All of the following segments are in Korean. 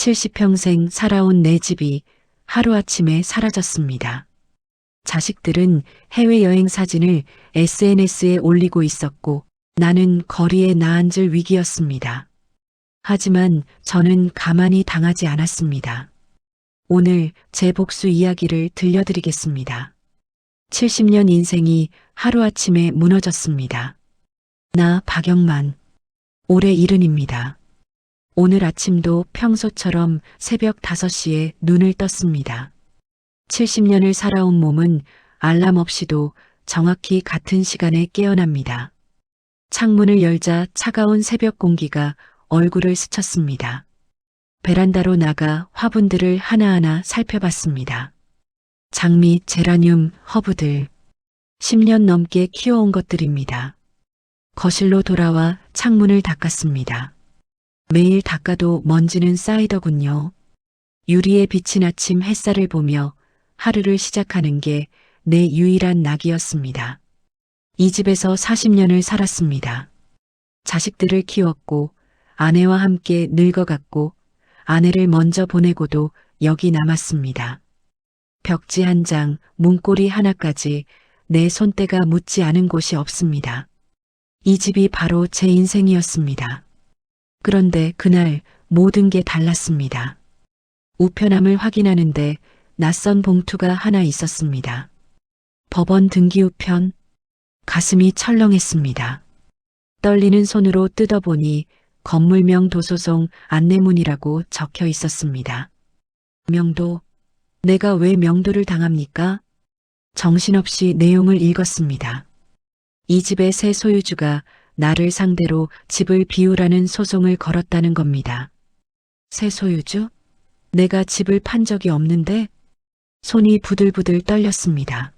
70평생 살아온 내 집이 하루아침에 사라졌습니다. 자식들은 해외여행 사진을 SNS에 올리고 있었고 나는 거리에 나앉을 위기였습니다. 하지만 저는 가만히 당하지 않았습니다. 오늘 제 복수 이야기를 들려드리겠습니다. 70년 인생이 하루아침에 무너졌습니다. 나 박영만, 올해 70입니다. 오늘 아침도 평소처럼 새벽 5시에 눈을 떴습니다. 70년을 살아온 몸은 알람 없이도 정확히 같은 시간에 깨어납니다. 창문을 열자 차가운 새벽 공기가 얼굴을 스쳤습니다. 베란다로 나가 화분들을 하나하나 살펴봤습니다. 장미, 제라늄, 허브들. 10년 넘게 키워온 것들입니다. 거실로 돌아와 창문을 닦았습니다. 매일 닦아도 먼지는 쌓이더군요. 유리에 비친 아침 햇살을 보며 하루를 시작하는 게 내 유일한 낙이었습니다. 이 집에서 40년을 살았습니다. 자식들을 키웠고 아내와 함께 늙어갔고 아내를 먼저 보내고도 여기 남았습니다. 벽지 한 장, 문고리 하나까지 내 손때가 묻지 않은 곳이 없습니다. 이 집이 바로 제 인생이었습니다. 그런데 그날 모든 게 달랐습니다. 우편함을 확인하는데 낯선 봉투가 하나 있었습니다. 법원 등기우편. 가슴이 철렁했습니다. 떨리는 손으로 뜯어보니 건물명 도소송 안내문이라고 적혀 있었습니다. 명도. 내가 왜 명도를 당합니까? 정신없이 내용을 읽었습니다. 이 집의 새 소유주가 나를 상대로 집을 비우라는 소송을 걸었다는 겁니다. 새 소유주? 내가 집을 판 적이 없는데? 손이 부들부들 떨렸습니다.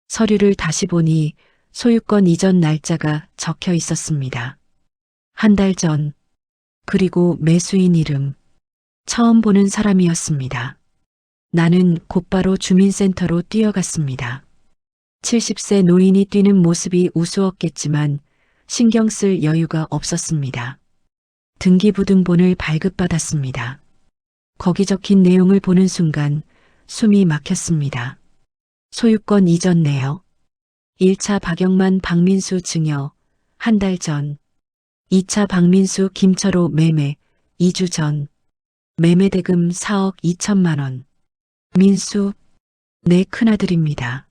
서류를 다시 보니 소유권 이전 날짜가 적혀 있었습니다. 한 달 전. 그리고 매수인 이름. 처음 보는 사람이었습니다. 나는 곧바로 주민센터로 뛰어갔습니다. 70세 노인이 뛰는 모습이 우스웠겠지만 신경 쓸 여유가 없었습니다. 등기부등본을 발급받았습니다. 거기 적힌 내용을 보는 순간 숨이 막혔습니다. 소유권 이전 내역. 1차 박영만 박민수 증여, 한 달 전. 2차 박민수 김철호 매매, 2주 전. 매매 대금 4억 2천만 원. 민수, 내 큰아들입니다.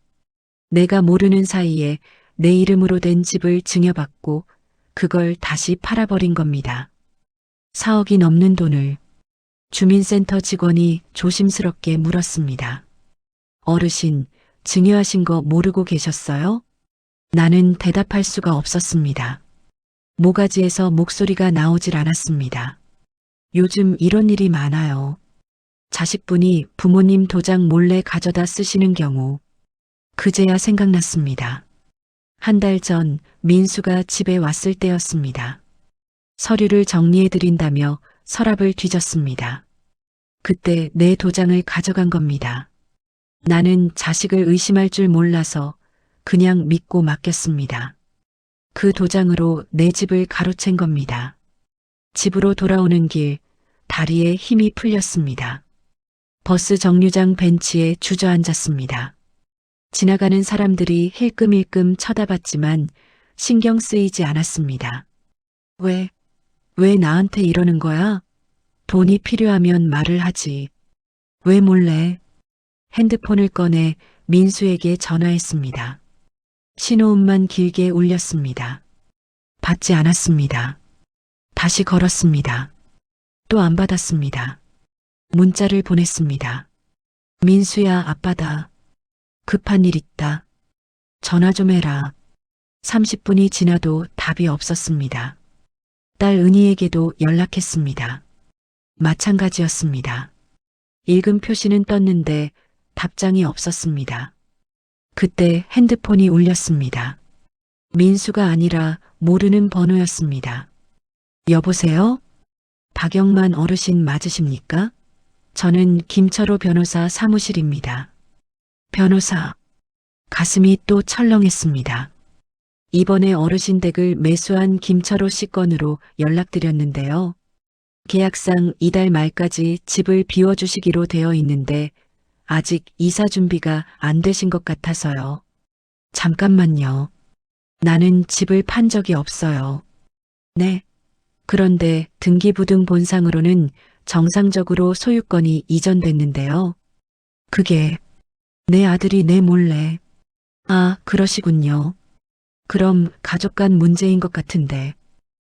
내가 모르는 사이에 내 이름으로 된 집을 증여받고 그걸 다시 팔아버린 겁니다. 4억이 넘는 돈을. 주민센터 직원이 조심스럽게 물었습니다. 어르신, 증여하신 거 모르고 계셨어요? 나는 대답할 수가 없었습니다. 모가지에서 목소리가 나오질 않았습니다. 요즘 이런 일이 많아요. 자식분이 부모님 도장 몰래 가져다 쓰시는 경우. 그제야 생각났습니다. 한 달 전 민수가 집에 왔을 때였습니다. 서류를 정리해드린다며 서랍을 뒤졌습니다. 그때 내 도장을 가져간 겁니다. 나는 자식을 의심할 줄 몰라서 그냥 믿고 맡겼습니다. 그 도장으로 내 집을 가로챈 겁니다. 집으로 돌아오는 길, 다리에 힘이 풀렸습니다. 버스 정류장 벤치에 주저앉았습니다. 지나가는 사람들이 힐끔힐끔 쳐다봤지만 신경 쓰이지 않았습니다. 왜 나한테 이러는 거야? 돈이 필요하면 말을 하지. 왜 몰래? 핸드폰을 꺼내 민수에게 전화했습니다. 신호음만 길게 울렸습니다. 받지 않았습니다. 다시 걸었습니다. 또 안 받았습니다. 문자를 보냈습니다. 민수야, 아빠다. 급한 일 있다. 전화 좀 해라. 30분이 지나도 답이 없었습니다. 딸 은희에게도 연락했습니다. 마찬가지였습니다. 읽은 표시는 떴는데 답장이 없었습니다. 그때 핸드폰이 울렸습니다. 민수가 아니라 모르는 번호였습니다. 여보세요? 박영만 어르신 맞으십니까? 저는 김철호 변호사 사무실입니다. 변호사. 가슴이 또 철렁했습니다. 이번에 어르신 댁을 매수한 김철호 씨 건으로 연락드렸는데요. 계약상 이달 말까지 집을 비워주시기로 되어 있는데 아직 이사 준비가 안 되신 것 같아서요. 잠깐만요. 나는 집을 판 적이 없어요. 네. 그런데 등기부등 본상으로는 정상적으로 소유권이 이전됐는데요. 그게 내 아들이 내 몰래. 아, 그러시군요. 그럼 가족 간 문제인 것 같은데.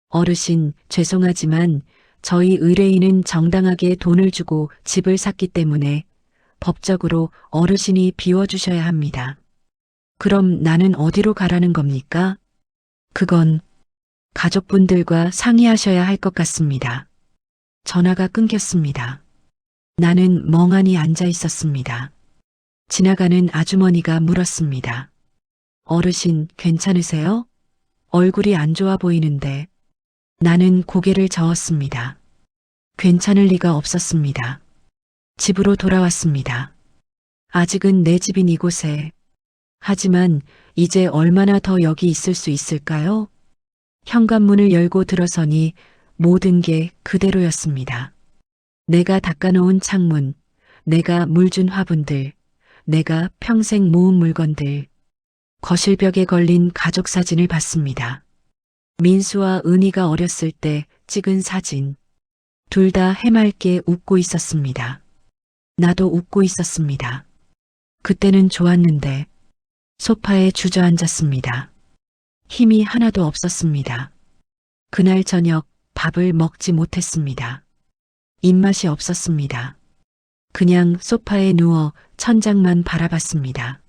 어르신, 죄송하지만 저희 의뢰인은 정당하게 돈을 주고 집을 샀기 때문에 법적으로 어르신이 비워주셔야 합니다. 그럼 나는 어디로 가라는 겁니까? 그건 가족분들과 상의하셔야 할 것 같습니다. 전화가 끊겼습니다. 나는 멍하니 앉아 있었습니다. 지나가는 아주머니가 물었습니다. 어르신, 괜찮으세요? 얼굴이 안 좋아 보이는데. 나는 고개를 저었습니다. 괜찮을 리가 없었습니다. 집으로 돌아왔습니다. 아직은 내 집인 이곳에. 하지만 이제 얼마나 더 여기 있을 수 있을까요? 현관문을 열고 들어서니 모든 게 그대로였습니다. 내가 닦아놓은 창문, 내가 물 준 화분들, 내가 평생 모은 물건들, 거실벽에 걸린 가족 사진을 봤습니다. 민수와 은희가 어렸을 때 찍은 사진. 둘 다 해맑게 웃고 있었습니다. 나도 웃고 있었습니다. 그때는 좋았는데 소파에 주저앉았습니다. 힘이 하나도 없었습니다. 그날 저녁 밥을 먹지 못했습니다. 입맛이 없었습니다. 그냥 소파에 누워 천장만 바라봤습니다.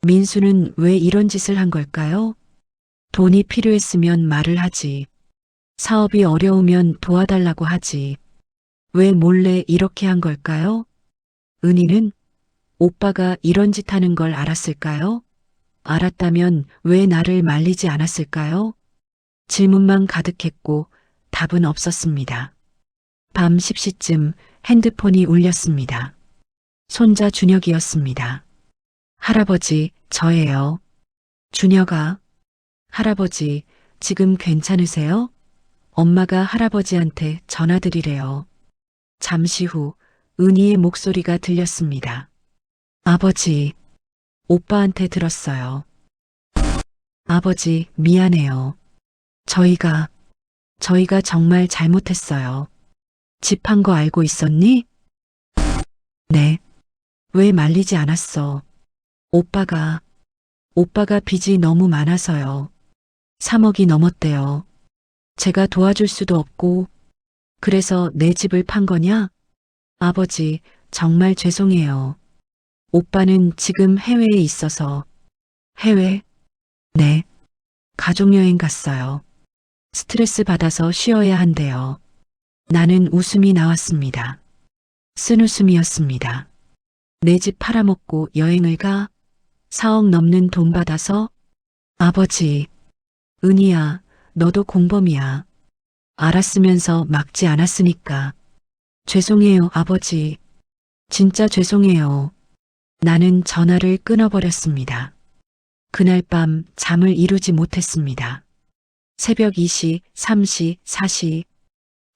민수는 왜 이런 짓을 한 걸까요? 돈이 필요했으면 말을 하지. 사업이 어려우면 도와달라고 하지. 왜 몰래 이렇게 한 걸까요? 은희는 오빠가 이런 짓 하는 걸 알았을까요? 알았다면 왜 나를 말리지 않았을까요? 질문만 가득했고 답은 없었습니다. 밤 10시쯤 핸드폰이 울렸습니다. 손자 준혁이었습니다. 할아버지, 저예요. 준혁아. 할아버지, 지금 괜찮으세요? 엄마가 할아버지한테 전화드리래요. 잠시 후 은희의 목소리가 들렸습니다. 아버지, 오빠한테 들었어요. 아버지, 미안해요. 저희가 정말 잘못했어요. 집 판 거 알고 있었니? 네. 왜 말리지 않았어? 오빠가 빚이 너무 많아서요. 3억이 넘었대요. 제가 도와줄 수도 없고, 그래서 내 집을 판 거냐? 아버지, 정말 죄송해요. 오빠는 지금 해외에 있어서. 해외? 네. 가족여행 갔어요. 스트레스 받아서 쉬어야 한대요. 나는 웃음이 나왔습니다. 쓴웃음이었습니다. 내 집 팔아먹고 여행을 가? 4억 넘는 돈 받아서? 아버지, 은희야, 너도 공범이야. 알았으면서 막지 않았으니까. 죄송해요, 아버지. 진짜 죄송해요. 나는 전화를 끊어버렸습니다. 그날 밤 잠을 이루지 못했습니다. 새벽 2시, 3시, 4시.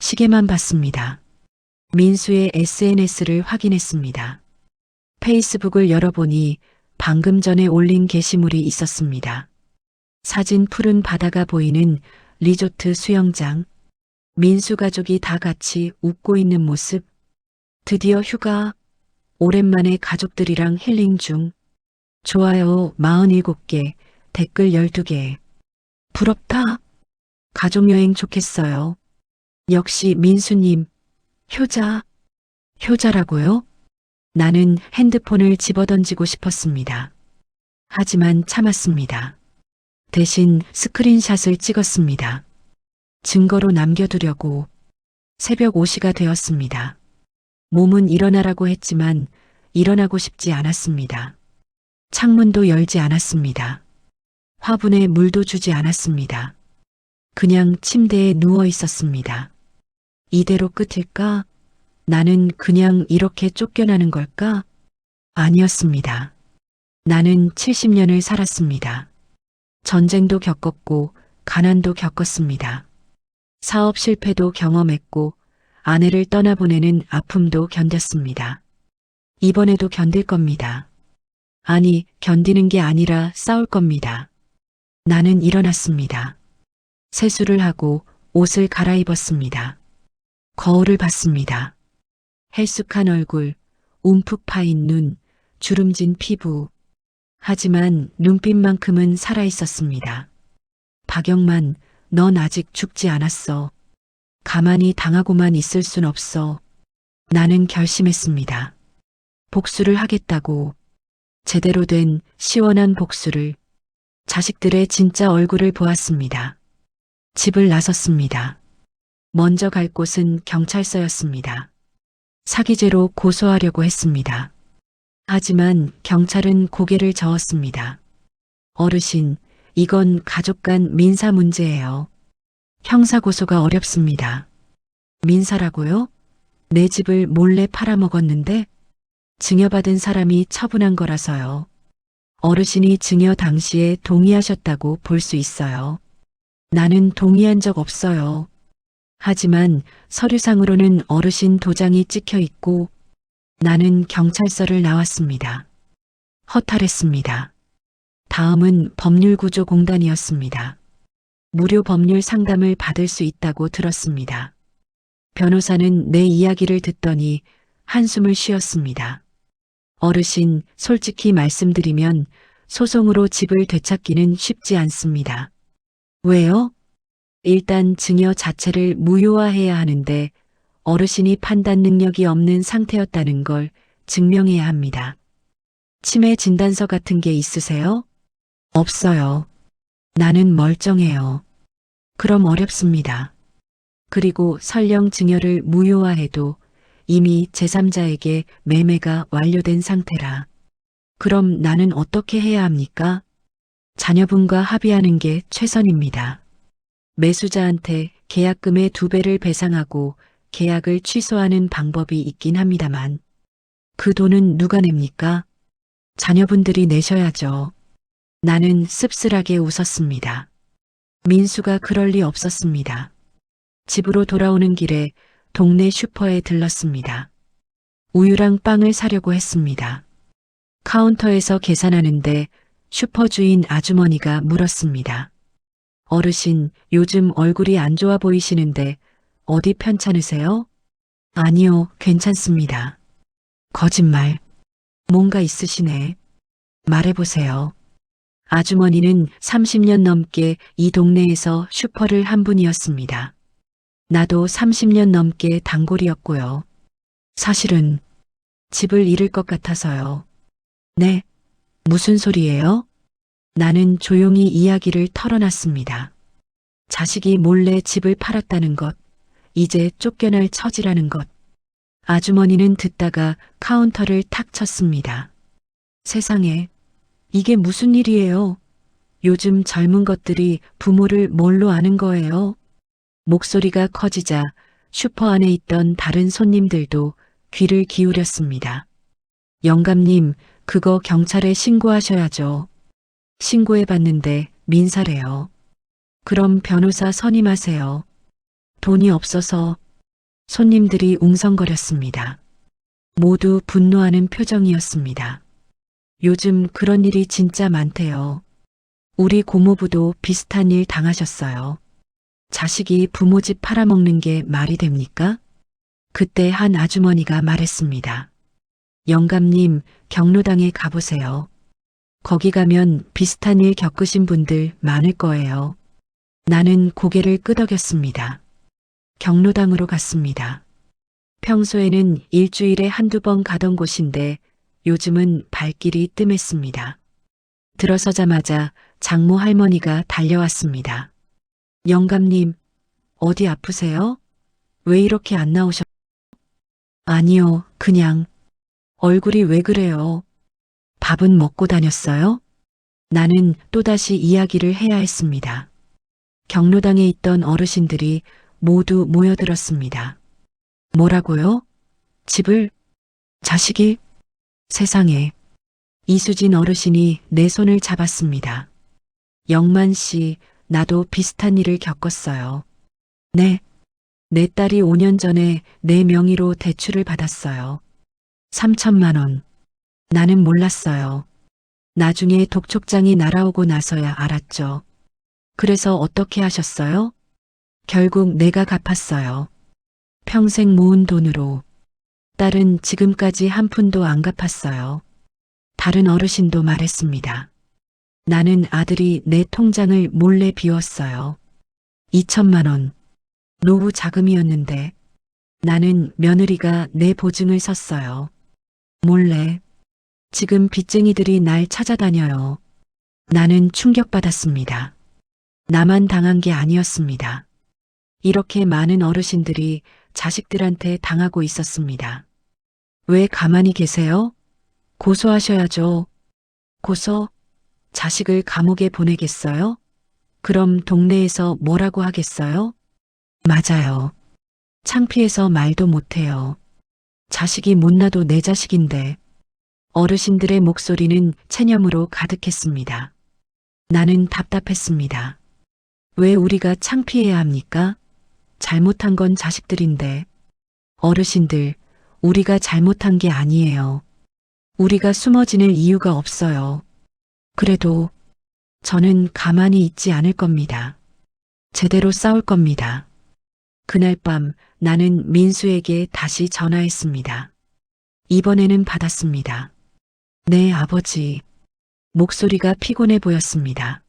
시계만 봤습니다. 민수의 SNS를 확인했습니다. 페이스북을 열어보니 방금 전에 올린 게시물이 있었습니다. 사진 푸른 바다가 보이는 리조트 수영장. 민수 가족이 다 같이 웃고 있는 모습. 드디어 휴가. 오랜만에 가족들이랑 힐링 중. 좋아요 47개, 댓글 12개. 부럽다. 가족여행 좋겠어요. 역시 민수님, 효자라고요? 나는 핸드폰을 집어던지고 싶었습니다. 하지만 참았습니다. 대신 스크린샷을 찍었습니다. 증거로 남겨두려고. 새벽 5시가 되었습니다. 몸은 일어나라고 했지만 일어나고 싶지 않았습니다. 창문도 열지 않았습니다. 화분에 물도 주지 않았습니다. 그냥 침대에 누워 있었습니다. 이대로 끝일까? 나는 그냥 이렇게 쫓겨나는 걸까? 아니었습니다. 나는 70년을 살았습니다. 전쟁도 겪었고 가난도 겪었습니다. 사업 실패도 경험했고 아내를 떠나보내는 아픔도 견뎠습니다. 이번에도 견딜 겁니다. 아니, 견디는 게 아니라 싸울 겁니다. 나는 일어났습니다. 세수를 하고 옷을 갈아입었습니다. 거울을 봤습니다. 헬쑥한 얼굴, 움푹 파인 눈, 주름진 피부. 하지만 눈빛만큼은 살아있었습니다. 박영만, 넌 아직 죽지 않았어. 가만히 당하고만 있을 순 없어. 나는 결심했습니다. 복수를 하겠다고. 제대로 된 시원한 복수를. 자식들의 진짜 얼굴을 보았습니다. 집을 나섰습니다. 먼저 갈 곳은 경찰서였습니다. 사기죄로 고소하려고 했습니다. 하지만 경찰은 고개를 저었습니다. 어르신, 이건 가족 간 민사 문제예요. 형사고소가 어렵습니다. 민사라고요? 내 집을 몰래 팔아먹었는데 증여받은 사람이 처분한 거라서요. 어르신이 증여 당시에 동의하셨다고 볼 수 있어요. 나는 동의한 적 없어요. 하지만 서류상으로는 어르신 도장이 찍혀 있고 나는 경찰서를 나왔습니다. 허탈했습니다. 다음은 법률구조공단이었습니다. 무료 법률 상담을 받을 수 있다고 들었습니다. 변호사는 내 이야기를 듣더니 한숨을 쉬었습니다. 어르신, 솔직히 말씀드리면 소송으로 집을 되찾기는 쉽지 않습니다. 왜요? 일단 증여 자체를 무효화해야 하는데 어르신이 판단 능력이 없는 상태였다는 걸 증명해야 합니다. 치매 진단서 같은 게 있으세요? 없어요. 나는 멀쩡해요. 그럼 어렵습니다. 그리고 설령 증여를 무효화해도 이미 제3자에게 매매가 완료된 상태라. 그럼 나는 어떻게 해야 합니까? 자녀분과 합의하는 게 최선입니다. 매수자한테 계약금의 2배를 배상하고 계약을 취소하는 방법이 있긴 합니다만 그 돈은 누가 냅니까? 자녀분들이 내셔야죠. 나는 씁쓸하게 웃었습니다. 민수가 그럴 리 없었습니다. 집으로 돌아오는 길에 동네 슈퍼에 들렀습니다. 우유랑 빵을 사려고 했습니다. 카운터에서 계산하는데 슈퍼 주인 아주머니가 물었습니다. 어르신, 요즘 얼굴이 안 좋아 보이시는데 어디 편찮으세요? 아니요, 괜찮습니다. 거짓말. 뭔가 있으시네. 말해보세요. 아주머니는 30년 넘게 이 동네에서 슈퍼를 한 분이었습니다. 나도 30년 넘게 단골이었고요. 사실은 집을 잃을 것 같아서요. 네, 무슨 소리예요? 나는 조용히 이야기를 털어놨습니다. 자식이 몰래 집을 팔았다는 것, 이제 쫓겨날 처지라는 것. 아주머니는 듣다가 카운터를 탁 쳤습니다. 세상에, 이게 무슨 일이에요? 요즘 젊은 것들이 부모를 뭘로 아는 거예요? 목소리가 커지자 슈퍼 안에 있던 다른 손님들도 귀를 기울였습니다. 영감님, 그거 경찰에 신고하셔야죠. 신고해봤는데 민사래요. 그럼 변호사 선임하세요. 돈이 없어서. 손님들이 웅성거렸습니다. 모두 분노하는 표정이었습니다. 요즘 그런 일이 진짜 많대요. 우리 고모부도 비슷한 일 당하셨어요. 자식이 부모 집 팔아먹는 게 말이 됩니까? 그때 한 아주머니가 말했습니다. 영감님, 경로당에 가보세요. 거기 가면 비슷한 일 겪으신 분들 많을 거예요. 나는 고개를 끄덕였습니다. 경로당으로 갔습니다. 평소에는 일주일에 한두 번 가던 곳인데 요즘은 발길이 뜸했습니다. 들어서자마자 장모 할머니가 달려왔습니다. 영감님, 어디 아프세요? 왜 이렇게 안 나오셨어요? 아니요, 그냥. 얼굴이 왜 그래요? 밥은 먹고 다녔어요? 나는 또다시 이야기를 해야 했습니다. 경로당에 있던 어르신들이 모두 모여들었습니다. 뭐라고요? 집을? 자식이? 세상에. 이수진 어르신이 내 손을 잡았습니다. 영만 씨, 나도 비슷한 일을 겪었어요. 네. 내 딸이 5년 전에 내 명의로 대출을 받았어요. 3천만 원. 나는 몰랐어요. 나중에 독촉장이 날아오고 나서야 알았죠. 그래서 어떻게 하셨어요? 결국 내가 갚았어요. 평생 모은 돈으로. 딸은 지금까지 한 푼도 안 갚았어요. 다른 어르신도 말했습니다. 나는 아들이 내 통장을 몰래 비웠어요. 2천만 원. 노후 자금이었는데 나는 며느리가 내 보증을 섰어요. 몰래. 지금 빚쟁이들이 날 찾아다녀요. 나는 충격받았습니다. 나만 당한 게 아니었습니다. 이렇게 많은 어르신들이 자식들한테 당하고 있었습니다. 왜 가만히 계세요? 고소하셔야죠. 고소? 자식을 감옥에 보내겠어요? 그럼 동네에서 뭐라고 하겠어요? 맞아요. 창피해서 말도 못해요. 자식이 못나도 내 자식인데. 어르신들의 목소리는 체념으로 가득했습니다. 나는 답답했습니다. 왜 우리가 창피해야 합니까? 잘못한 건 자식들인데. 어르신들, 우리가 잘못한 게 아니에요. 우리가 숨어 지낼 이유가 없어요. 그래도 저는 가만히 있지 않을 겁니다. 제대로 싸울 겁니다. 그날 밤 나는 민수에게 다시 전화했습니다. 이번에는 받았습니다. 네, 아버지. 목소리가 피곤해 보였습니다.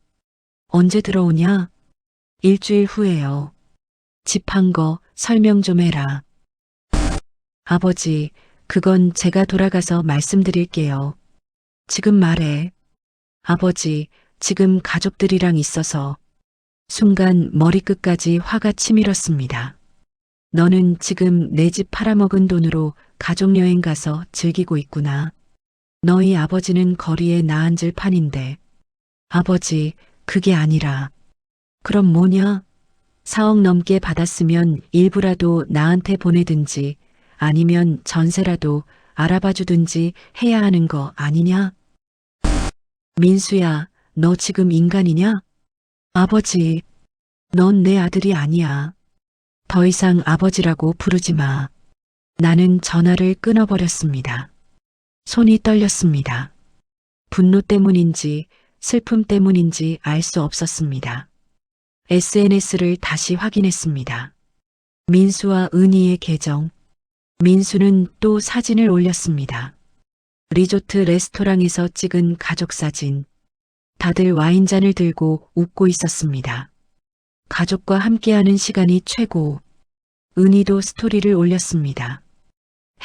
언제 들어오냐? 일주일 후에요. 집 판 거 설명 좀 해라. 아버지, 그건 제가 돌아가서 말씀드릴게요. 지금 말해. 아버지, 지금 가족들이랑 있어서. 순간 머리끝까지 화가 치밀었습니다. 너는 지금 내 집 팔아먹은 돈으로 가족여행 가서 즐기고 있구나. 너희 아버지는 거리에 나앉을 판인데. 아버지, 그게 아니라. 그럼 뭐냐? 4억 넘게 받았으면 일부라도 나한테 보내든지 아니면 전세라도 알아봐 주든지 해야 하는 거 아니냐? 민수야, 너 지금 인간이냐? 아버지, 넌 내 아들이 아니야. 더 이상 아버지라고 부르지 마. 나는 전화를 끊어버렸습니다. 손이 떨렸습니다. 분노 때문인지 슬픔 때문인지 알 수 없었습니다. SNS를 다시 확인했습니다. 민수와 은희의 계정. 민수는 또 사진을 올렸습니다. 리조트 레스토랑에서 찍은 가족 사진. 다들 와인잔을 들고 웃고 있었습니다. 가족과 함께하는 시간이 최고. 은희도 스토리를 올렸습니다.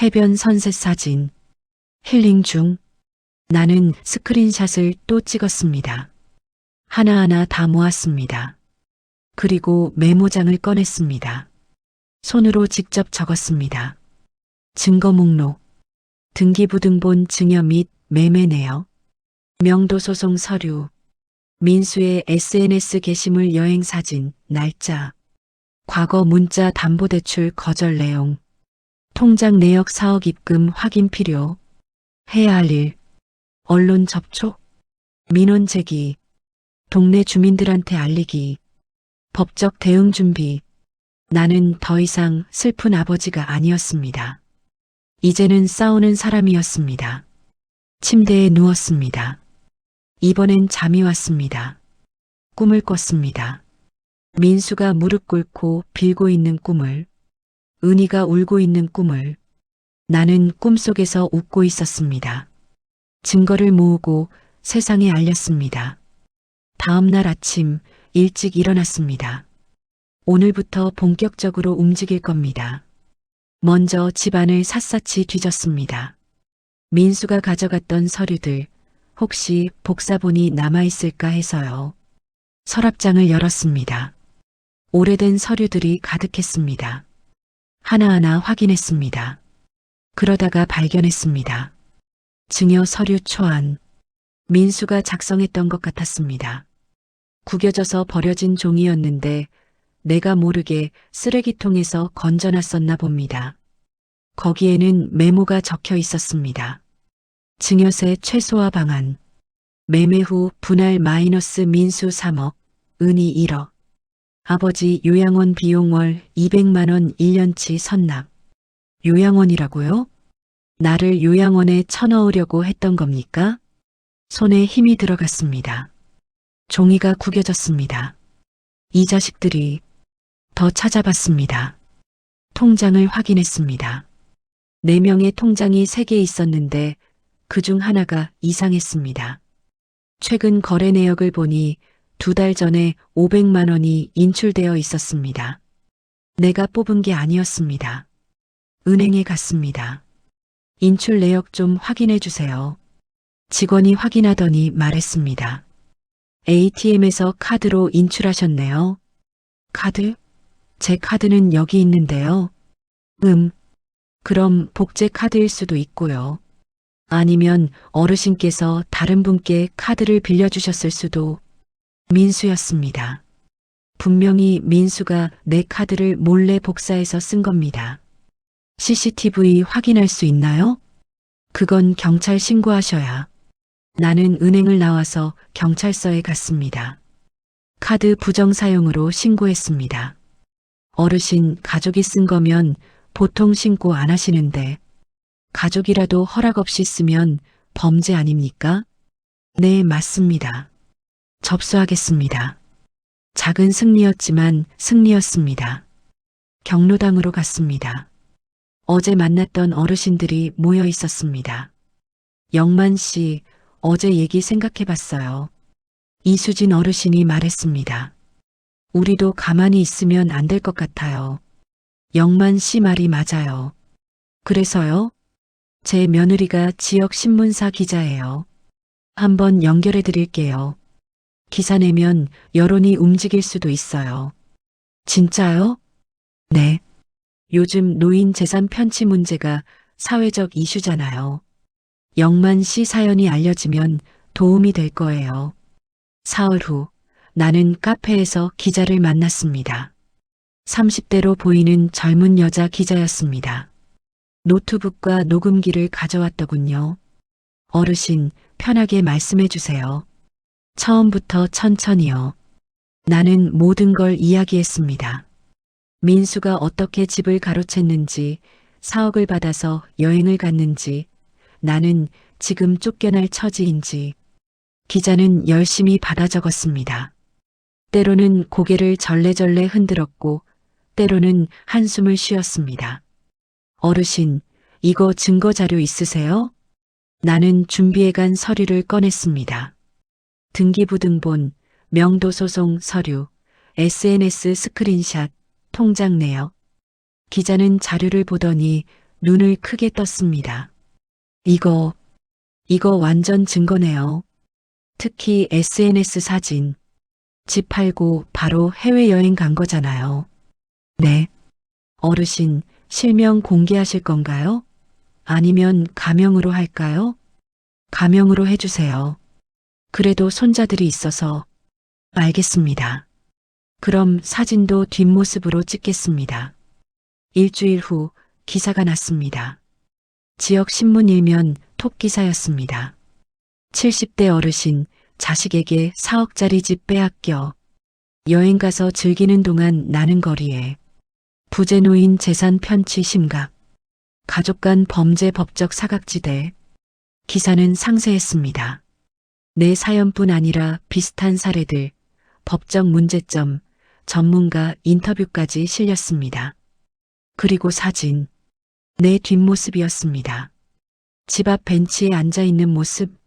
해변 선셋 사진. 힐링 중. 나는 스크린샷을 또 찍었습니다. 하나하나 다 모았습니다. 그리고 메모장을 꺼냈습니다. 손으로 직접 적었습니다. 증거 목록. 등기부등본 증여 및 매매 내역. 명도소송 서류. 민수의 SNS 게시물 여행 사진, 날짜. 과거 문자 담보대출 거절 내용. 통장 내역 4억 입금 확인 필요. 해야 할 일. 언론 접촉. 민원 제기. 동네 주민들한테 알리기. 법적 대응 준비. 나는 더 이상 슬픈 아버지가 아니었습니다. 이제는 싸우는 사람이었습니다. 침대에 누웠습니다. 이번엔 잠이 왔습니다. 꿈을 꿨습니다. 민수가 무릎 꿇고 빌고 있는 꿈을, 은희가 울고 있는 꿈을, 나는 꿈속에서 웃고 있었습니다. 증거를 모으고 세상에 알렸습니다. 다음 날 아침 일찍 일어났습니다. 오늘부터 본격적으로 움직일 겁니다. 먼저 집안을 샅샅이 뒤졌습니다. 민수가 가져갔던 서류들, 혹시 복사본이 남아있을까 해서요. 서랍장을 열었습니다. 오래된 서류들이 가득했습니다. 하나하나 확인했습니다. 그러다가 발견했습니다. 증여 서류 초안. 민수가 작성했던 것 같았습니다. 구겨져서 버려진 종이였는데 내가 모르게 쓰레기통에서 건져놨었나 봅니다. 거기에는 메모가 적혀 있었습니다. 증여세 최소화 방안. 매매 후 분할 마이너스 민수 3억, 은희 1억. 아버지 요양원 비용 월 200만 원 1년치 선납. 요양원이라고요? 나를 요양원에 쳐넣으려고 했던 겁니까? 손에 힘이 들어갔습니다. 종이가 구겨졌습니다. 이 자식들이 더 찾아봤습니다. 통장을 확인했습니다. 4명의 통장이 3개 있었는데 그중 하나가 이상했습니다. 최근 거래 내역을 보니 2달 전에 500만 원이 인출되어 있었습니다. 내가 뽑은 게 아니었습니다. 은행에 갔습니다. 인출 내역 좀 확인해 주세요. 직원이 확인하더니 말했습니다. ATM에서 카드로 인출하셨네요. 카드? 제 카드는 여기 있는데요. 그럼 복제 카드일 수도 있고요. 아니면 어르신께서 다른 분께 카드를 빌려주셨을 수도. 민수였습니다. 분명히 민수가 내 카드를 몰래 복사해서 쓴 겁니다. CCTV 확인할 수 있나요? 그건 경찰 신고하셔야. 나는 은행을 나와서 경찰서에 갔습니다. 카드 부정 사용으로 신고했습니다. 어르신 가족이 쓴 거면 보통 신고 안 하시는데 가족이라도 허락 없이 쓰면 범죄 아닙니까? 네, 맞습니다. 접수하겠습니다. 작은 승리였지만 승리였습니다. 경로당으로 갔습니다. 어제 만났던 어르신들이 모여 있었습니다. 영만 씨, 어제 얘기 생각해 봤어요. 이수진 어르신이 말했습니다. 우리도 가만히 있으면 안 될 것 같아요. 영만 씨 말이 맞아요. 그래서요? 제 며느리가 지역 신문사 기자예요. 한번 연결해 드릴게요. 기사 내면 여론이 움직일 수도 있어요. 진짜요? 네. 요즘 노인 재산 편취 문제가 사회적 이슈잖아요. 영만 씨 사연이 알려지면 도움이 될 거예요. 사흘 후 나는 카페에서 기자를 만났습니다. 30대로 보이는 젊은 여자 기자였습니다. 노트북과 녹음기를 가져왔더군요. 어르신, 편하게 말씀해 주세요. 처음부터 천천히요. 나는 모든 걸 이야기했습니다. 민수가 어떻게 집을 가로챘는지, 4억을 받아서 여행을 갔는지, 나는 지금 쫓겨날 처지인지. 기자는 열심히 받아 적었습니다. 때로는 고개를 절레절레 흔들었고, 때로는 한숨을 쉬었습니다. 어르신, 이거 증거 자료 있으세요? 나는 준비해간 서류를 꺼냈습니다. 등기부등본, 명도소송 서류, SNS 스크린샷, 통장 내역. 기자는 자료를 보더니 눈을 크게 떴습니다. 이거 완전 증거네요. 특히 SNS 사진. 집 팔고 바로 해외여행 간 거잖아요. 네. 어르신, 실명 공개하실 건가요? 아니면 가명으로 할까요? 가명으로 해주세요. 그래도 손자들이 있어서. 알겠습니다. 그럼 사진도 뒷모습으로 찍겠습니다. 일주일 후 기사가 났습니다. 지역 신문 일면 톱 기사였습니다. 70대 어르신, 자식에게 4억짜리 집 빼앗겨. 여행 가서 즐기는 동안 나는 거리에. 부재노인 재산 편취 심각. 가족 간 범죄 법적 사각지대. 기사는 상세했습니다. 내 사연뿐 아니라 비슷한 사례들, 법적 문제점, 전문가 인터뷰까지 실렸습니다. 그리고 사진. 내 뒷모습이었습니다. 집 앞 벤치에 앉아 있는 모습.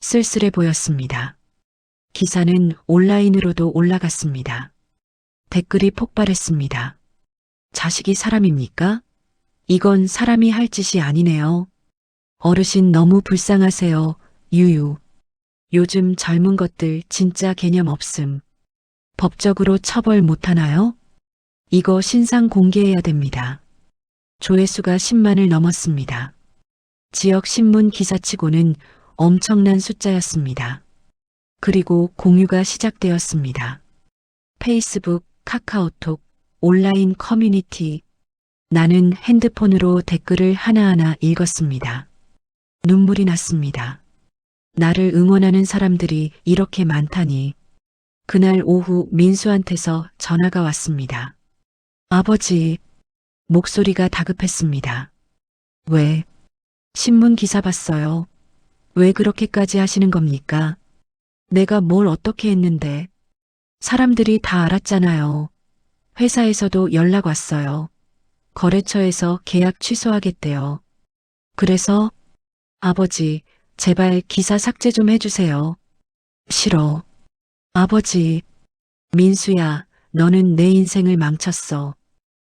쓸쓸해 보였습니다. 기사는 온라인으로도 올라갔습니다. 댓글이 폭발했습니다. 자식이 사람입니까? 이건 사람이 할 짓이 아니네요. 어르신 너무 불쌍하세요. 유유. 요즘 젊은 것들 진짜 개념 없음. 법적으로 처벌 못하나요? 이거 신상 공개해야 됩니다. 조회수가 10만을 넘었습니다. 지역 신문 기사치고는 엄청난 숫자였습니다. 그리고 공유가 시작되었습니다. 페이스북, 카카오톡, 온라인 커뮤니티. 나는 핸드폰으로 댓글을 하나하나 읽었습니다. 눈물이 났습니다. 나를 응원하는 사람들이 이렇게 많다니. 그날 오후 민수한테서 전화가 왔습니다. 아버지, 목소리가 다급했습니다. 왜? 신문 기사 봤어요. 왜 그렇게까지 하시는 겁니까? 내가 뭘 어떻게 했는데? 사람들이 다 알았잖아요. 회사에서도 연락 왔어요. 거래처에서 계약 취소하겠대요. 그래서 아버지, 제발 기사 삭제 좀 해주세요. 싫어. 아버지, 민수야, 너는 내 인생을 망쳤어.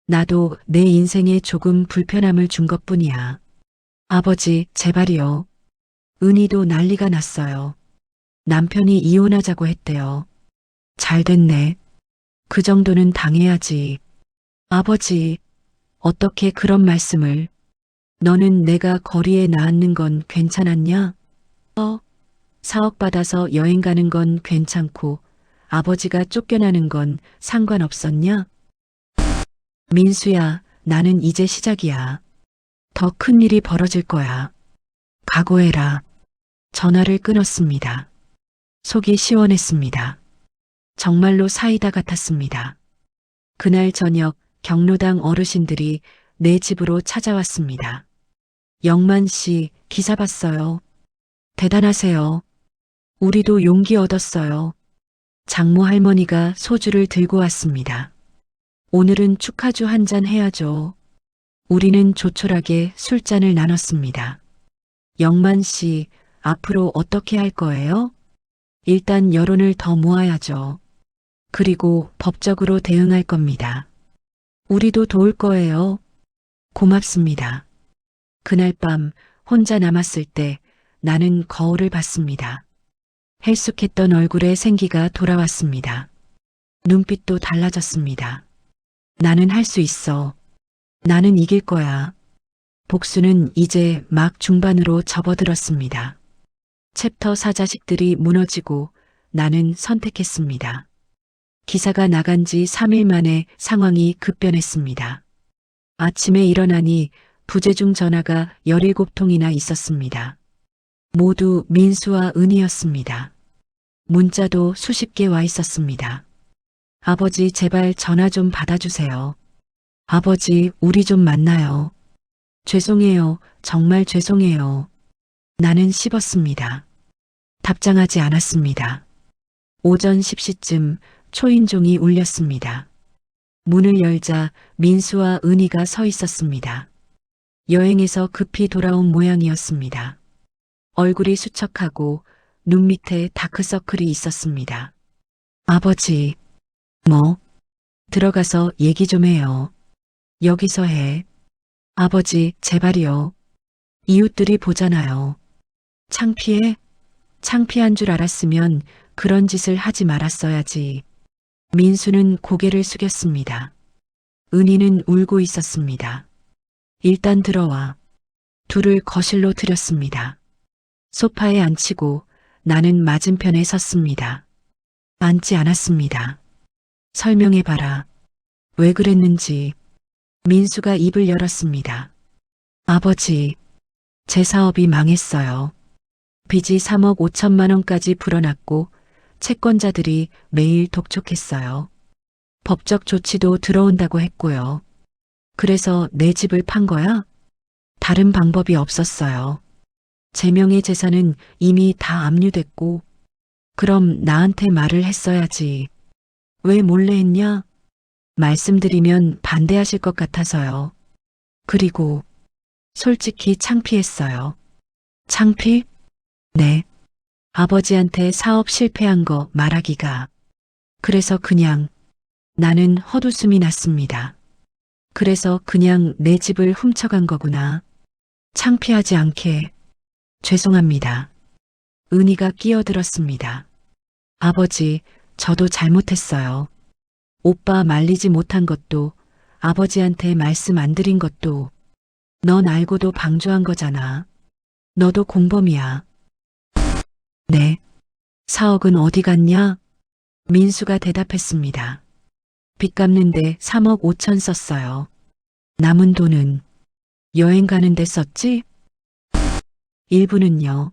나도 내 인생에 조금 불편함을 준 것뿐이야. 아버지, 제발이요. 은희도 난리가 났어요. 남편이 이혼하자고 했대요. 잘 됐네. 그 정도는 당해야지. 아버지, 어떻게 그런 말씀을. 너는 내가 거리에 나앉는 건 괜찮았냐? 사억 받아서 여행 가는 건 괜찮고 아버지가 쫓겨나는 건 상관없었냐? 민수야, 나는 이제 시작이야. 더 큰 일이 벌어질 거야. 각오해라. 전화를 끊었습니다. 속이 시원했습니다. 정말로 사이다 같았습니다. 그날 저녁 경로당 어르신들이 내 집으로 찾아왔습니다. 영만 씨, 기사 봤어요. 대단하세요. 우리도 용기 얻었어요. 장모 할머니가 소주를 들고 왔습니다. 오늘은 축하주 한 잔 해야죠. 우리는 조촐하게 술잔을 나눴습니다. 영만 씨, 앞으로 어떻게 할 거예요? 일단 여론을 더 모아야죠. 그리고 법적으로 대응할 겁니다. 우리도 도울 거예요. 고맙습니다. 그날 밤 혼자 남았을 때 나는 거울을 봤습니다. 헬쑥했던 얼굴에 생기가 돌아왔습니다. 눈빛도 달라졌습니다. 나는 할 수 있어. 나는 이길 거야. 복수는 이제 막 중반으로 접어들었습니다. 챕터 4 자식들이 무너지고 나는 선택했습니다. 기사가 나간 지 3일 만에 상황이 급변했습니다. 아침에 일어나니 부재중 전화가 17통이나 있었습니다. 모두 민수와 은희였습니다. 문자도 수십 개 와 있었습니다. 아버지, 제발 전화 좀 받아주세요. 아버지, 우리 좀 만나요. 죄송해요. 정말 죄송해요. 나는 씹었습니다. 답장하지 않았습니다. 오전 10시쯤 초인종이 울렸습니다. 문을 열자 민수와 은희가 서 있었습니다. 여행에서 급히 돌아온 모양이었습니다. 얼굴이 수척하고 눈 밑에 다크서클이 있었습니다. 아버지, 뭐? 들어가서 얘기 좀 해요. 여기서 해. 아버지, 제발이요. 이웃들이 보잖아요. 창피해? 창피한 줄 알았으면 그런 짓을 하지 말았어야지. 민수는 고개를 숙였습니다. 은희는 울고 있었습니다. 일단 들어와. 둘을 거실로 들였습니다. 소파에 앉히고 나는 맞은편에 섰습니다. 앉지 않았습니다. 설명해봐라. 왜 그랬는지. 민수가 입을 열었습니다. 아버지, 제 사업이 망했어요. 빚이 3억 5천만 원까지 불어났고 채권자들이 매일 독촉했어요. 법적 조치도 들어온다고 했고요. 그래서 내 집을 판 거야? 다른 방법이 없었어요. 제 명의 재산은 이미 다 압류됐고, 그럼 나한테 말을 했어야지. 왜 몰래 했냐? 말씀드리면 반대하실 것 같아서요. 그리고 솔직히 창피했어요. 창피? 네. 아버지한테 사업 실패한 거 말하기가. 그래서 그냥 나는 헛웃음이 났습니다. 그래서 그냥 내 집을 훔쳐간 거구나. 창피하지 않게. 죄송합니다. 은희가 끼어들었습니다. 아버지, 저도 잘못했어요. 오빠 말리지 못한 것도, 아버지한테 말씀 안 드린 것도, 넌 알고도 방조한 거잖아. 너도 공범이야. 네. 4억은 어디 갔냐? 민수가 대답했습니다. 빚 갚는데 3억 5천 썼어요. 남은 돈은 여행 가는데 썼지? 일부는요.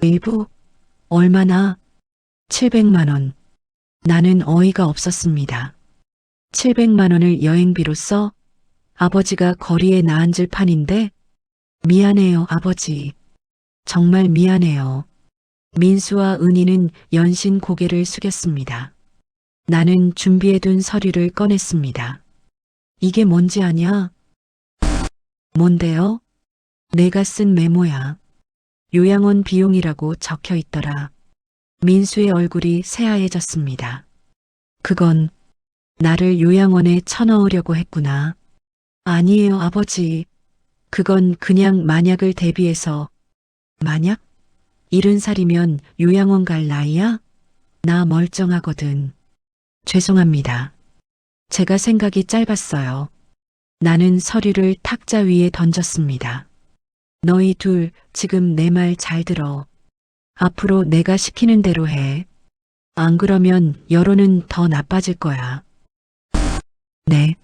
일부? 얼마나? 700만 원. 나는 어이가 없었습니다. 700만 원을 여행비로 써? 아버지가 거리에 나앉을 판인데? 미안해요, 아버지. 정말 미안해요. 민수와 은희는 연신 고개를 숙였습니다. 나는 준비해둔 서류를 꺼냈습니다. 이게 뭔지 아냐? 뭔데요? 내가 쓴 메모야. 요양원 비용이라고 적혀 있더라. 민수의 얼굴이 새하얘졌습니다. 그건 나를 요양원에 쳐넣으려고 했구나. 아니에요, 아버지. 그건 그냥 만약을 대비해서. 만약? 70살이면 요양원 갈 나이야? 나 멀쩡하거든. 죄송합니다. 제가 생각이 짧았어요. 나는 서류를 탁자 위에 던졌습니다. 너희 둘 지금 내 말 잘 들어. 앞으로 내가 시키는 대로 해. 안 그러면 여론은 더 나빠질 거야. 네.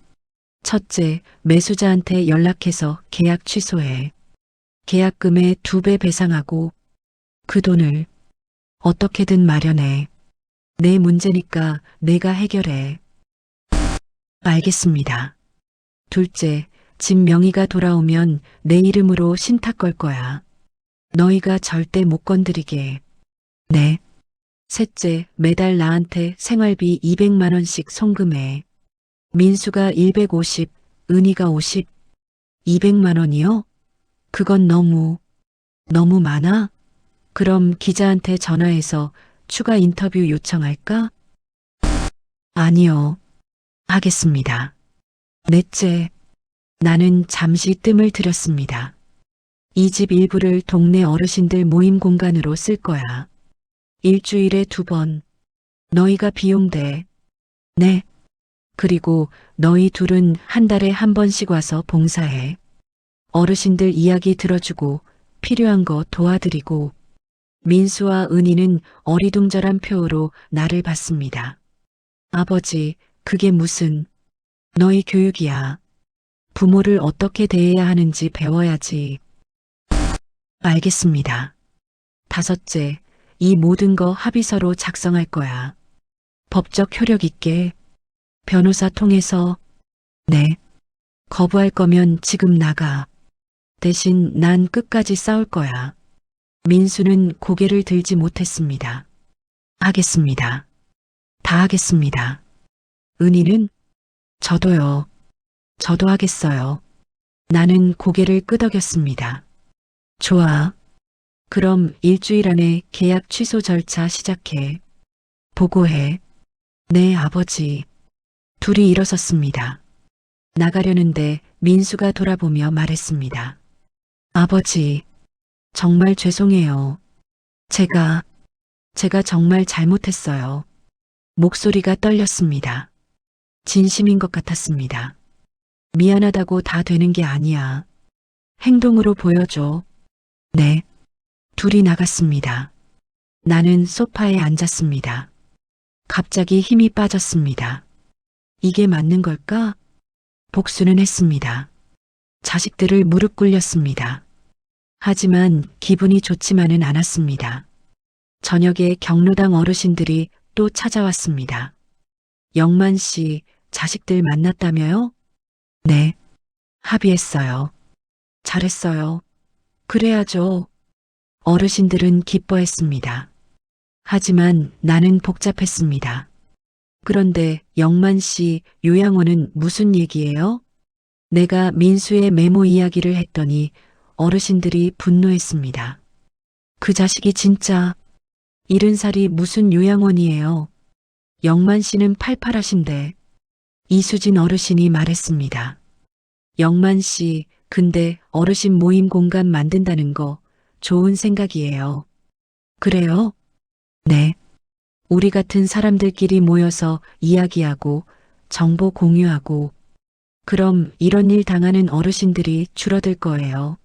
첫째, 매수자한테 연락해서 계약 취소해. 계약금의 2배 배상하고 그 돈을 어떻게든 마련해. 내 문제니까 내가 해결해. 알겠습니다. 둘째, 집 명의가 돌아오면 내 이름으로 신탁 걸 거야. 너희가 절대 못 건드리게. 네. 셋째, 매달 나한테 생활비 200만 원씩 송금해. 민수가 150, 은희가 50, 200만 원이요? 그건 너무 많아? 그럼 기자한테 전화해서 추가 인터뷰 요청할까? 아니요. 하겠습니다. 넷째, 나는 잠시 뜸을 들였습니다. 이 집 일부를 동네 어르신들 모임 공간으로 쓸 거야. 일주일에 2번. 너희가 비용 대. 네. 그리고 너희 둘은 한 달에 1번씩 와서 봉사해. 어르신들 이야기 들어주고 필요한 거 도와드리고. 민수와 은희는 어리둥절한 표로 나를 봤습니다. 아버지, 그게 무슨. 너희 교육이야. 부모를 어떻게 대해야 하는지 배워야지. 알겠습니다. 다섯째, 이 모든 거 합의서로 작성할 거야. 법적 효력 있게. 변호사 통해서. 네. 거부할 거면 지금 나가. 대신 난 끝까지 싸울 거야. 민수는 고개를 들지 못했습니다. 하겠습니다. 다 하겠습니다. 은희는? 저도요. 저도 하겠어요. 나는 고개를 끄덕였습니다. 좋아. 그럼 일주일 안에 계약 취소 절차 시작해. 보고해. 네, 아버지. 둘이 일어섰습니다. 나가려는데 민수가 돌아보며 말했습니다. 아버지, 정말 죄송해요. 제가 정말 잘못했어요. 목소리가 떨렸습니다. 진심인 것 같았습니다. 미안하다고 다 되는 게 아니야. 행동으로 보여줘. 네. 둘이 나갔습니다. 나는 소파에 앉았습니다. 갑자기 힘이 빠졌습니다. 이게 맞는 걸까? 복수는 했습니다. 자식들을 무릎 꿇렸습니다. 하지만 기분이 좋지만은 않았습니다. 저녁에 경로당 어르신들이 또 찾아왔습니다. 영만 씨, 자식들 만났다며요? 네. 합의했어요. 잘했어요. 그래야죠. 어르신들은 기뻐했습니다. 하지만 나는 복잡했습니다. 그런데 영만 씨 요양원은 무슨 얘기예요? 내가 민수의 메모 이야기를 했더니 어르신들이 분노했습니다. 그 자식이 진짜 70살이 무슨 요양원이에요. 영만 씨는 팔팔하신데. 이수진 어르신이 말했습니다. 영만 씨, 근데 어르신 모임 공간 만든다는 거 좋은 생각이에요. 그래요? 네. 우리 같은 사람들끼리 모여서 이야기하고 정보 공유하고 그럼 이런 일 당하는 어르신들이 줄어들 거예요.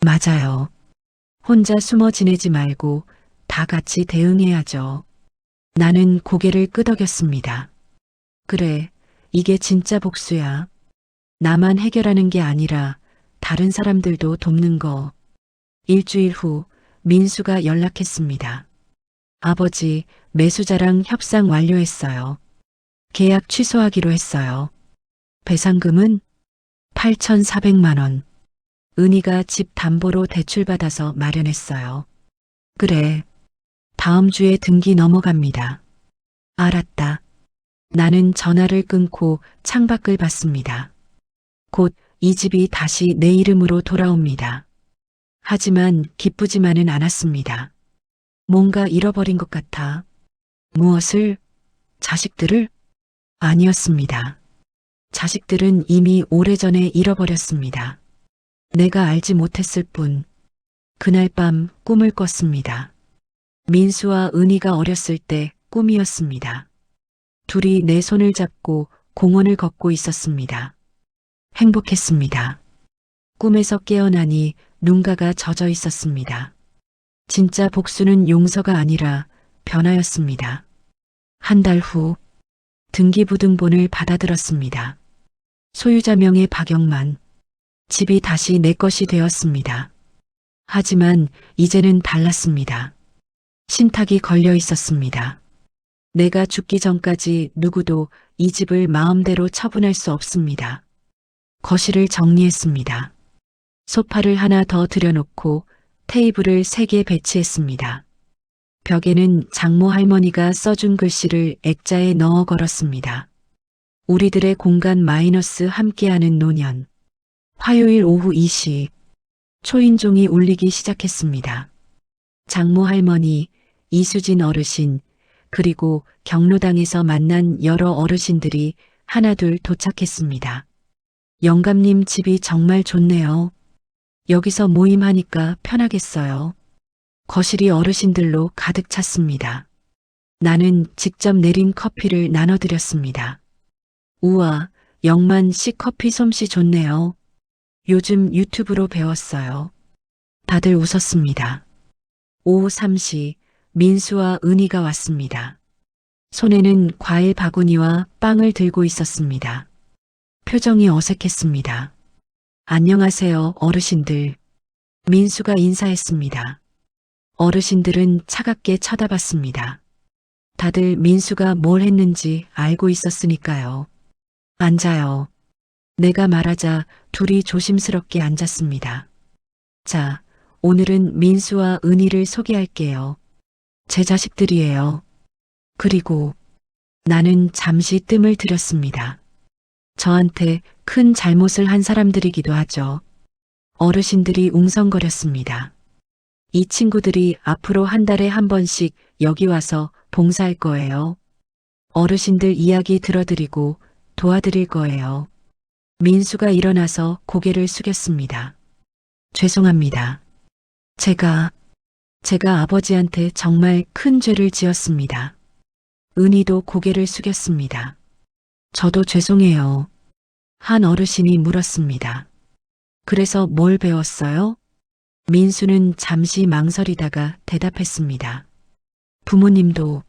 맞아요. 혼자 숨어 지내지 말고 다 같이 대응해야죠. 나는 고개를 끄덕였습니다. 그래, 이게 진짜 복수야. 나만 해결하는 게 아니라 다른 사람들도 돕는 거. 일주일 후 민수가 연락했습니다. 아버지, 매수자랑 협상 완료했어요. 계약 취소하기로 했어요. 배상금은 8,400만 원. 은희가 집 담보로 대출받아서 마련했어요. 그래. 다음 주에 등기 넘어갑니다. 알았다. 나는 전화를 끊고 창밖을 봤습니다. 곧 이 집이 다시 내 이름으로 돌아옵니다. 하지만 기쁘지만은 않았습니다. 뭔가 잃어버린 것 같아. 무엇을? 자식들을? 아니었습니다. 자식들은 이미 오래전에 잃어버렸습니다. 내가 알지 못했을 뿐. 그날 밤 꿈을 꿨습니다. 민수와 은희가 어렸을 때 꿈이었습니다. 둘이 내 손을 잡고 공원을 걷고 있었습니다. 행복했습니다. 꿈에서 깨어나니 눈가가 젖어 있었습니다. 진짜 복수는 용서가 아니라 변화였습니다. 한 달 후 등기부등본을 받아들었습니다. 소유자 명의 박영만. 집이 다시 내 것이 되었습니다. 하지만 이제는 달랐습니다. 신탁이 걸려 있었습니다. 내가 죽기 전까지 누구도 이 집을 마음대로 처분할 수 없습니다. 거실을 정리했습니다. 소파를 하나 더 들여놓고 테이블을 3개 배치했습니다. 벽에는 장모 할머니가 써준 글씨를 액자에 넣어 걸었습니다. 우리들의 공간 마이너스 함께하는 노년. 화요일 오후 2시 초인종이 울리기 시작했습니다. 장모 할머니, 이수진 어르신, 그리고 경로당에서 만난 여러 어르신들이 하나둘 도착했습니다. 영감님 집이 정말 좋네요. 여기서 모임하니까 편하겠어요. 거실이 어르신들로 가득 찼습니다. 나는 직접 내린 커피를 나눠드렸습니다. 우와, 영만 씨 커피 솜씨 좋네요. 요즘 유튜브로 배웠어요. 다들 웃었습니다. 오후 3시 민수와 은희가 왔습니다. 손에는 과일 바구니와 빵을 들고 있었습니다. 표정이 어색했습니다. 안녕하세요, 어르신들. 민수가 인사했습니다. 어르신들은 차갑게 쳐다봤습니다. 다들 민수가 뭘 했는지 알고 있었으니까요. 앉아요. 내가 말하자 둘이 조심스럽게 앉았습니다. 자, 오늘은 민수와 은희를 소개할게요. 제 자식들이에요. 그리고 나는 잠시 뜸을 들였습니다. 저한테 큰 잘못을 한 사람들이기도 하죠. 어르신들이 웅성거렸습니다. 이 친구들이 앞으로 한 달에 한 번씩 여기 와서 봉사할 거예요. 어르신들 이야기 들어드리고 도와드릴 거예요. 민수가 일어나서 고개를 숙였습니다. 죄송합니다. 제가 아버지한테 정말 큰 죄를 지었습니다. 은희도 고개를 숙였습니다. 저도 죄송해요. 한 어르신이 물었습니다. 그래서 뭘 배웠어요? 민수는 잠시 망설이다가 대답했습니다. 부모님도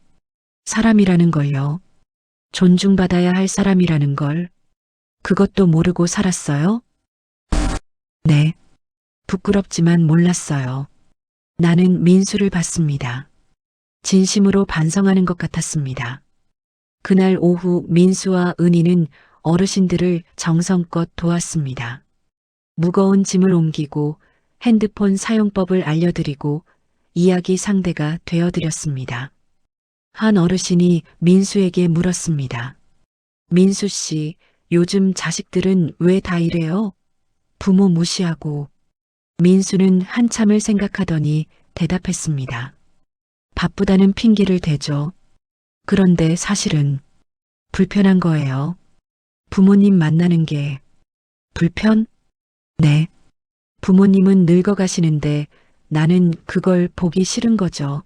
사람이라는 걸요. 존중받아야 할 사람이라는 걸. 그것도 모르고 살았어요? 네. 부끄럽지만 몰랐어요. 나는 민수를 봤습니다. 진심으로 반성하는 것 같았습니다. 그날 오후 민수와 은희는 어르신들을 정성껏 도왔습니다. 무거운 짐을 옮기고 핸드폰 사용법을 알려드리고 이야기 상대가 되어드렸습니다. 한 어르신이 민수에게 물었습니다. 민수 씨, 요즘 자식들은 왜 다 이래요? 부모 무시하고. 민수는 한참을 생각하더니 대답했습니다. 바쁘다는 핑계를 대죠. 그런데 사실은 불편한 거예요. 부모님 만나는 게 불편? 네. 부모님은 늙어가시는데 나는 그걸 보기 싫은 거죠.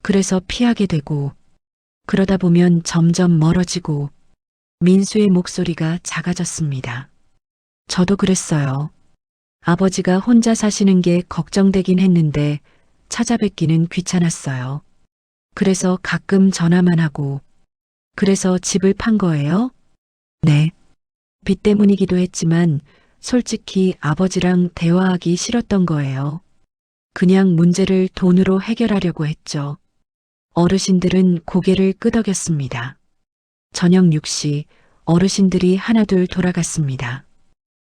그래서 피하게 되고 그러다 보면 점점 멀어지고. 민수의 목소리가 작아졌습니다. 저도 그랬어요. 아버지가 혼자 사시는 게 걱정되긴 했는데 찾아뵙기는 귀찮았어요. 그래서 가끔 전화만 하고. 그래서 집을 판 거예요? 네. 빚 때문이기도 했지만 솔직히 아버지랑 대화하기 싫었던 거예요. 그냥 문제를 돈으로 해결하려고 했죠. 어르신들은 고개를 끄덕였습니다. 저녁 6시 어르신들이 하나둘 돌아갔습니다.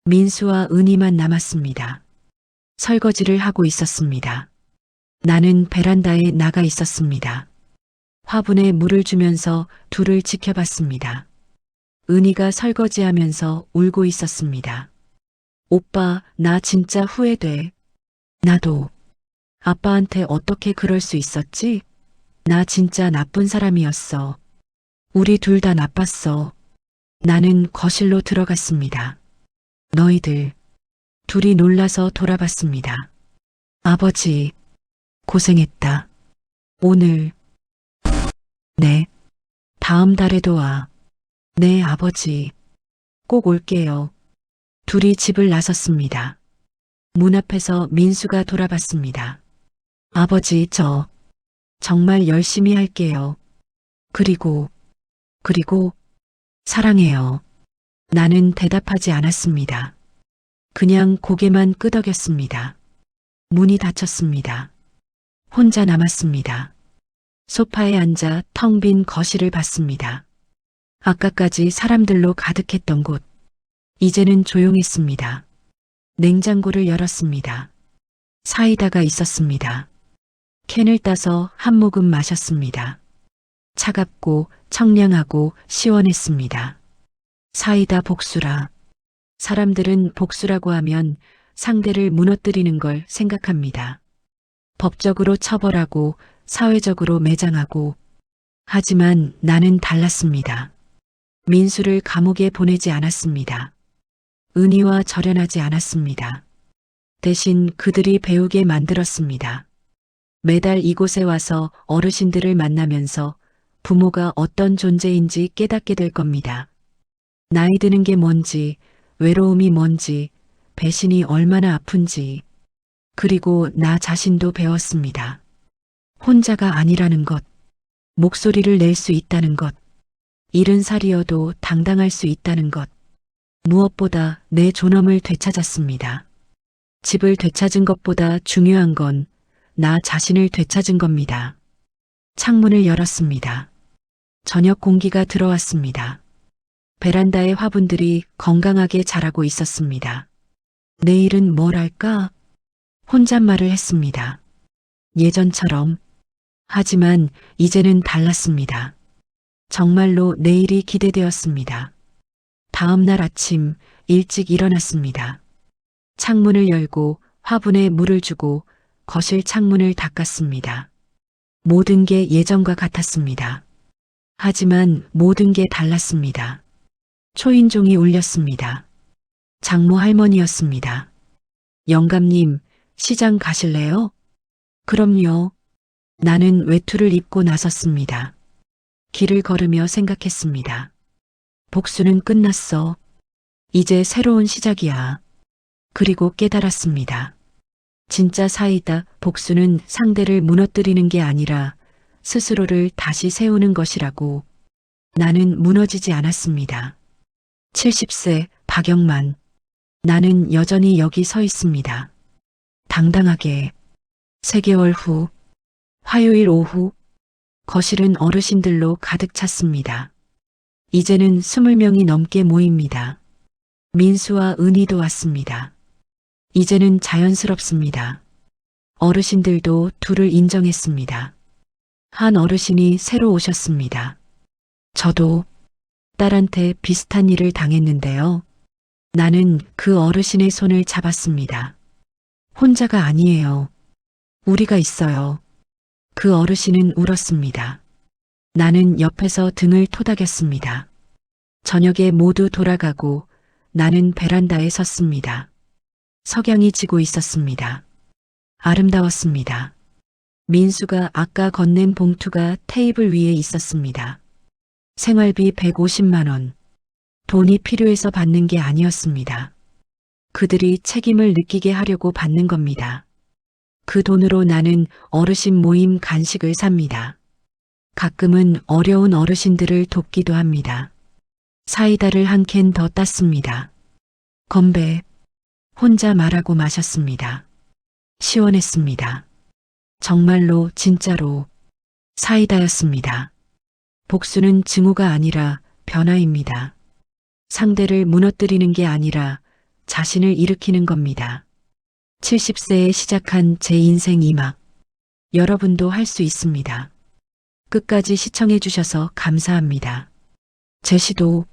민수와 은희만 남았습니다. 설거지를 하고 있었습니다. 나는 베란다에 나가 있었습니다. 화분에 물을 주면서 둘을 지켜봤습니다. 은희가 설거지하면서 울고 있었습니다. 오빠, 나 진짜 후회돼. 나도. 아빠한테 어떻게 그럴 수 있었지? 나 진짜 나쁜 사람이었어. 우리 둘 다 나빴어. 나는 거실로 들어갔습니다. 너희들. 둘이 놀라서 돌아봤습니다. 아버지, 고생했다. 오늘. 네. 다음 달에도 와. 네, 아버지. 꼭 올게요. 둘이 집을 나섰습니다. 문 앞에서 민수가 돌아봤습니다. 아버지, 저 정말 열심히 할게요. 그리고 사랑해요. 나는 대답하지 않았습니다. 그냥 고개만 끄덕였습니다. 문이 닫혔습니다. 혼자 남았습니다. 소파에 앉아 텅 빈 거실을 봤습니다. 아까까지 사람들로 가득했던 곳. 이제는 조용했습니다. 냉장고를 열었습니다. 사이다가 있었습니다. 캔을 따서 한 모금 마셨습니다. 차갑고 청량하고 시원했습니다. 사이다 복수라. 사람들은 복수라고 하면 상대를 무너뜨리는 걸 생각합니다. 법적으로 처벌하고 사회적으로 매장하고. 하지만 나는 달랐습니다. 민수를 감옥에 보내지 않았습니다. 은희와 절연하지 않았습니다. 대신 그들이 배우게 만들었습니다. 매달 이곳에 와서 어르신들을 만나면서 부모가 어떤 존재인지 깨닫게 될 겁니다. 나이 드는 게 뭔지, 외로움이 뭔지, 배신이 얼마나 아픈지, 그리고 나 자신도 배웠습니다. 혼자가 아니라는 것, 목소리를 낼 수 있다는 것, 일흔 살이어도 당당할 수 있다는 것, 무엇보다 내 존엄을 되찾았습니다. 집을 되찾은 것보다 중요한 건 나 자신을 되찾은 겁니다. 창문을 열었습니다. 저녁 공기가 들어왔습니다. 베란다에 화분들이 건강하게 자라고 있었습니다. 내일은 뭘 할까? 혼잣말을 했습니다. 예전처럼. 하지만 이제는 달랐습니다. 정말로 내일이 기대되었습니다. 다음 날 아침 일찍 일어났습니다. 창문을 열고 화분에 물을 주고 거실 창문을 닦았습니다. 모든 게 예전과 같았습니다. 하지만 모든 게 달랐습니다. 초인종이 울렸습니다. 장모 할머니였습니다. 영감님, 시장 가실래요? 그럼요. 나는 외투를 입고 나섰습니다. 길을 걸으며 생각했습니다. 복수는 끝났어. 이제 새로운 시작이야. 그리고 깨달았습니다. 진짜 사이다, 복수는 상대를 무너뜨리는 게 아니라 스스로를 다시 세우는 것이라고. 나는 무너지지 않았습니다. 70세 박영만. 나는 여전히 여기 서 있습니다. 당당하게. 3개월 후, 화요일 오후, 거실은 어르신들로 가득 찼습니다. 이제는 20명이 넘게 모입니다. 민수와 은희도 왔습니다. 이제는 자연스럽습니다. 어르신들도 둘을 인정했습니다. 한 어르신이 새로 오셨습니다. 저도 딸한테 비슷한 일을 당했는데요. 나는 그 어르신의 손을 잡았습니다. 혼자가 아니에요. 우리가 있어요. 그 어르신은 울었습니다. 나는 옆에서 등을 토닥였습니다. 저녁에 모두 돌아가고 나는 베란다에 섰습니다. 석양이 지고 있었습니다. 아름다웠습니다. 민수가 아까 건넨 봉투가 테이블 위에 있었습니다. 생활비 150만 원. 돈이 필요해서 받는 게 아니었습니다. 그들이 책임을 느끼게 하려고 받는 겁니다. 그 돈으로 나는 어르신 모임 간식을 삽니다. 가끔은 어려운 어르신들을 돕기도 합니다. 사이다를 한 캔 더 땄습니다. 건배. 혼자 말하고 마셨습니다. 시원했습니다. 정말로 진짜로 사이다였습니다. 복수는 증오가 아니라 변화입니다. 상대를 무너뜨리는 게 아니라 자신을 일으키는 겁니다. 70세에 시작한 제 인생 2막. 여러분도 할 수 있습니다. 끝까지 시청해 주셔서 감사합니다. 제 시도